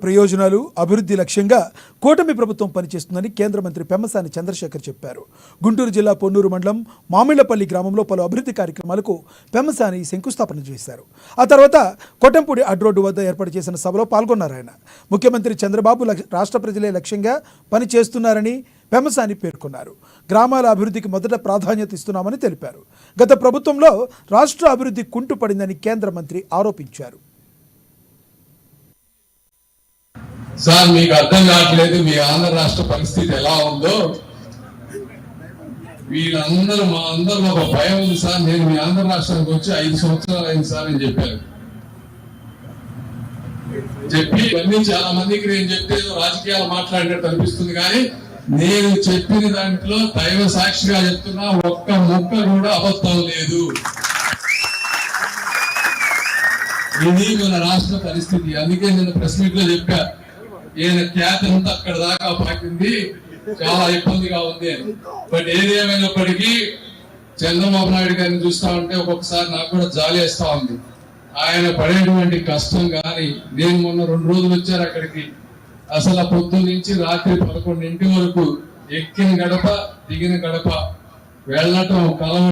ప్రయోజనాలు అభివృద్ధి లక్ష్యంగా కూటమి ప్రభుత్వం పనిచేస్తుందని కేంద్ర మంత్రి పెమ్మసాని చంద్రశేఖర్ చెప్పారు. గుంటూరు జిల్లా పొన్నూరు మండలం మామిళ్లపల్లి గ్రామంలో పలు అభివృద్ధి కార్యక్రమాలకు పెమ్మసాని శంకుస్థాపన చేశారు. ఆ తర్వాత కొట్టంపూడి అడ్రోడ్డు వద్ద ఏర్పాటు చేసిన సభలో పాల్గొన్నారు. ఆయన ముఖ్యమంత్రి చంద్రబాబు రాష్ట్ర ప్రజలే లక్ష్యంగా పనిచేస్తున్నారని పెమ్మసాని పేర్కొన్నారు. గ్రామాల అభివృద్ధికి మొదట ప్రాధాన్యత ఇస్తున్నామని తెలిపారు. గత ప్రభుత్వంలో రాష్ట్ర అభివృద్ధి కుంటుపడిందని కేంద్ర మంత్రి ఆరోపించారు. సార్, మీకు అర్థం కావట్లేదు మీ ఆంధ్ర రాష్ట్ర పరిస్థితి ఎలా ఉందో. వీళ్ళందరూ మా అందరూ ఒక భయం ఉంది సార్. నేను మీ ఆంధ్ర రాష్ట్రానికి వచ్చి 5 సంవత్సరాలు అయింది సార్ అని చెప్పారు. చెప్పి ఇవన్నీ చాలా మందికి నేను చెప్తే రాజకీయాలు మాట్లాడినట్టు అనిపిస్తుంది, కానీ నేను చెప్పిన దాంట్లో దైవ సాక్షిగా చెప్తున్నా, ఒక్క ముక్క కూడా అబద్ధం లేదు. ఇది మన రాష్ట్ర పరిస్థితి. అందుకే నేను ప్రెస్ మీట్ లో చెప్పా, ఈయన ఖ్యాతి అంతా అక్కడ దాకా పాకింది, చాలా ఇబ్బందిగా ఉంది అని. బట్ ఏది ఏమైనప్పటికీ చంద్రబాబు నాయుడు గారిని చూస్తా ఉంటే ఒక్కొక్కసారి నాకు కూడా జాలి వేస్తా ఉంది. ఆయన పడేటువంటి కష్టం కానీ, నేను మొన్న 2 రోజులు వచ్చారు అక్కడికి. అసలు పొద్దున్న నుంచి రాత్రి 11 వరకు ఎక్కిన గడప దిగిన గడప వెళ్ళటం కలవ